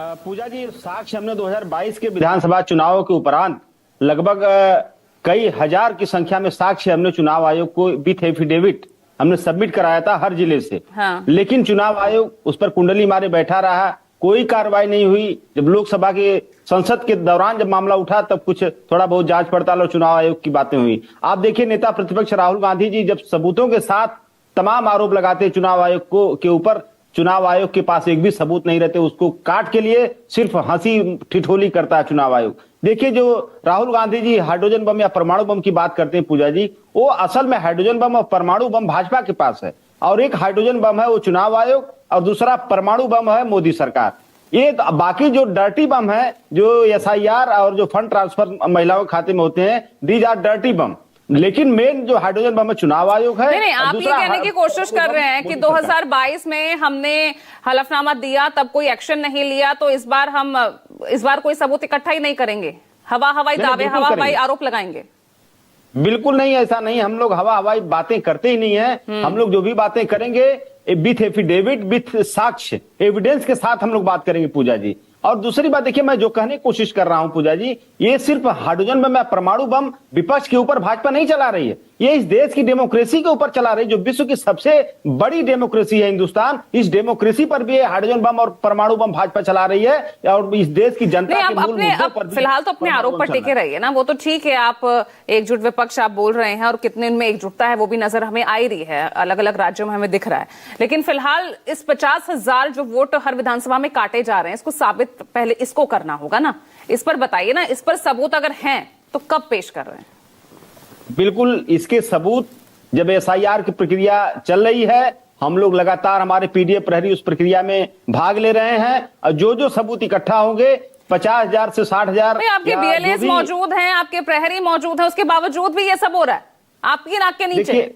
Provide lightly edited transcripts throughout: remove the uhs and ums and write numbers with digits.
पूजा जी, साक्ष्य हमने 2022 के विधानसभा चुनाव के उपरांत लगभग कई हजार की संख्या में साक्ष्य हमने चुनाव आयोग को विथ एफिडेविट हमने सबमिट कराया था हर जिले से। हाँ। लेकिन चुनाव आयोग उस पर कुंडली मारे बैठा रहा, कोई कार्रवाई नहीं हुई। जब लोकसभा के संसद के दौरान जब मामला उठा तब कुछ थोड़ा बहुत जांच पड़ताल और चुनाव आयोग की बातें हुई। आप देखिए, नेता प्रतिपक्ष राहुल गांधी जी जब सबूतों के साथ तमाम आरोप लगाते चुनाव आयोग को के ऊपर, चुनाव आयोग के पास एक भी सबूत नहीं रहते, उसको काट के लिए सिर्फ हंसी ठिठोली करता है चुनाव आयोग। देखिए, जो राहुल गांधी जी हाइड्रोजन बम या परमाणु बम की बात करते हैं पूजा जी, वो असल में हाइड्रोजन बम और परमाणु बम भाजपा के पास है, और एक हाइड्रोजन बम है वो चुनाव आयोग, और दूसरा परमाणु बम है मोदी सरकार। ये बाकी जो डर्टी बम है, जो एसआईआर और जो फंड ट्रांसफर महिलाओं के खाते में होते हैं, दीज आर डर्टी बम। लेकिन मेन जो हाइड्रोजन बम चुनाव आयोग है। नहीं, आप ये कहने की कोशिश कर रहे हैं कि 2022 में हमने हलफनामा दिया, तब कोई एक्शन नहीं लिया, तो इस बार कोई सबूत इकट्ठा ही नहीं करेंगे, हवा हवाई दावे, हवा हवाई आरोप लगाएंगे? बिल्कुल नहीं, ऐसा नहीं। हम लोग हवा हवाई बातें करते ही नहीं है। हम लोग जो भी बातें करेंगे विथ एफिडेविट, विथ साक्ष्य, एविडेंस के साथ हम लोग बात करेंगे पूजा जी। और दूसरी बात देखिए, मैं जो कहने की कोशिश कर रहा हूं पूजा जी, ये सिर्फ हाइड्रोजन बम या परमाणु बम विपक्ष के ऊपर भाजपा नहीं चला रही है, ये इस देश की डेमोक्रेसी के ऊपर चला रही है, जो विश्व की सबसे बड़ी डेमोक्रेसी है हिंदुस्तान। इस डेमोक्रेसी पर भी हाइड्रोजन बम और परमाणु बम भाजपा चला रही है, और इस देश की जनता के मूल मुद्दों पर फिलहाल तो अपने आरोप पर टिके रहिए ना, वो तो ठीक है, आप एकजुट विपक्ष आप बोल रहे हैं, और कितने इनमें एकजुटता है वो भी नजर हमें आ रही है, अलग अलग राज्यों में हमें दिख रहा है। लेकिन फिलहाल इस 50,000 जो वोट हर विधानसभा में काटे जा रहे हैं, इसको साबित पहले इसको करना होगा ना, इस पर बताइए ना, इस पर सबूत अगर हैं तो कब पेश कर रहे हैं? बिल्कुल, इसके सबूत जब एसआईआर की प्रक्रिया चल रही है, हम लोग लगातार हमारे पीडीएफ प्रहरी उस प्रक्रिया में भाग ले रहे हैं, और जो जो सबूत इकट्ठा होंगे 50,000 से 60,000। आपके बीएलएस मौजूद हैं, आपके प्रहरी मौजूद हैं, उसके बावजूद भी ये सब हो रहा है आपकी नाक के नीचे।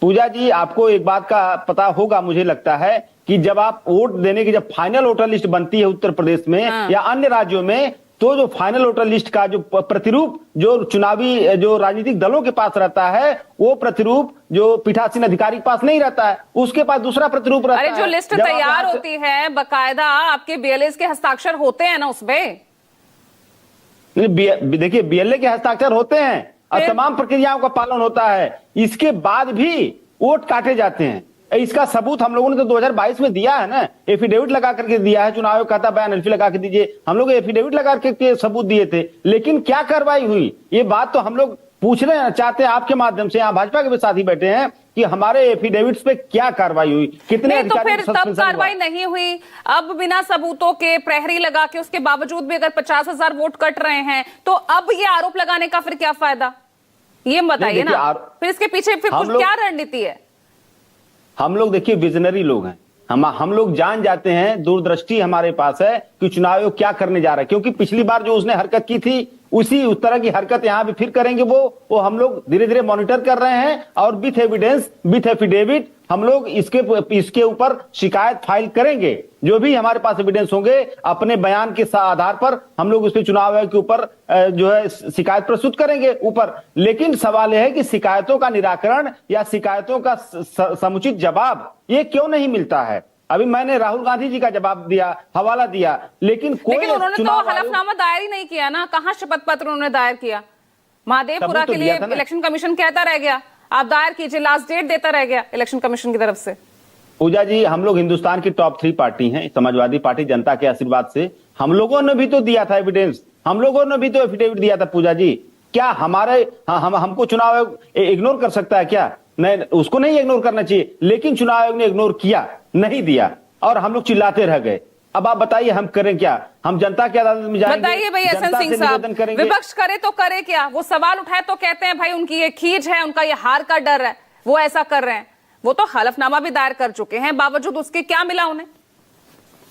पूजा जी, आपको एक बात का पता होगा, मुझे लगता है कि जब आप वोट देने की जब फाइनल वोटर लिस्ट बनती है उत्तर प्रदेश में या अन्य राज्यों में, तो जो फाइनल वोटर लिस्ट का जो प्रतिरूप जो चुनावी जो राजनीतिक दलों के पास रहता है, वो प्रतिरूप जो पीठासीन अधिकारी के पास नहीं रहता है, उसके पास दूसरा प्रतिरूप रहता है। अरे जो लिस्ट तैयार होती है बकायदा, आपके बीएलएस के हस्ताक्षर होते हैं ना उसमें? देखिए, बीएलए के हस्ताक्षर होते हैं और तमाम प्रक्रियाओं का पालन होता है, इसके बाद भी वोट काटे जाते हैं। इसका सबूत हम लोगों ने तो 2022 में दिया है ना, एफिडेविट लगा करके दिया है। चुनाव आयोग कहता बयान एल्फी लगा के दीजिए, हम लोग एफिडेविट लगा करके सबूत दिए थे, लेकिन क्या कार्रवाई हुई, ये बात तो हम लोग पूछना चाहते हैं आपके माध्यम से। यहाँ भाजपा के भी साथी बैठे हैं कि हमारे एफिडेविट्स पे क्या कार्रवाई हुई, कितने अधिकारी? तो फिर तब कार्रवाई नहीं हुई, अब बिना सबूतों के प्रहरी लगा के उसके बावजूद भी अगर 50,000 वोट कट रहे हैं, तो अब ये आरोप लगाने का फिर क्या फायदा, ये बताइए ना। फिर इसके पीछे फिर कुछ क्या रणनीति है? हम लोग देखिए विजनरी लोग हैं, हम लोग जान जाते हैं, दूरदृष्टि हमारे पास है कि चुनाव आयोग क्या करने जा रहा है, क्योंकि पिछली बार जो उसने हरकत की थी उस तरह की हरकत यहाँ भी फिर करेंगे वो हम लोग धीरे धीरे मॉनिटर कर रहे हैं, और विथ एविडेंस, विथ एफिडेविट हम लोग इसके ऊपर शिकायत फाइल करेंगे। जो भी हमारे पास एविडेंस होंगे, अपने बयान के आधार पर हम लोग उस पर चुनाव आयोग के ऊपर जो है शिकायत प्रस्तुत करेंगे ऊपर। लेकिन सवाल यह है कि शिकायतों का निराकरण या शिकायतों का समुचित जवाब ये क्यों नहीं मिलता है? अभी मैंने राहुल गांधी जी का जवाब दिया, हवाला दिया, लेकिन उन्होंने तो हलफनामा दायर ही नहीं किया ना, कहां शपथ पत्र उन्होंने दायर किया? महादेवपुरा के लिए इलेक्शन कमीशन कहता रह गया आप दायर कीजिए, लास्ट डेट देता रह गया इलेक्शन कमीशन की तरफ से। पूजा जी, हम लोग हिंदुस्तान की टॉप 3 पार्टी हैं, समाजवादी पार्टी, जनता के आशीर्वाद से हम लोगों ने भी तो दिया था एविडेंस, हम लोगों ने भी तो एफिडेविट दिया था पूजा जी। क्या हमको चुनाव आयोग इग्नोर कर सकता है क्या? नहीं, उसको नहीं इग्नोर करना चाहिए, लेकिन चुनाव आयोग ने इग्नोर किया, नहीं दिया, और हम लोग चिल्लाते रह गए। अब आप बताइए हम करें क्या? हम जनता की अदालत में जाएंगे? बताइए भाई एसएन सिंह साहब, विपक्ष करे तो करे क्या? वो सवाल उठाए तो कहते हैं भाई उनकी ये खींच है, उनका ये हार का डर है, वो ऐसा कर रहे हैं। वो तो हलफनामा भी दायर कर चुके हैं, बावजूद उसके क्या मिला उन्हें?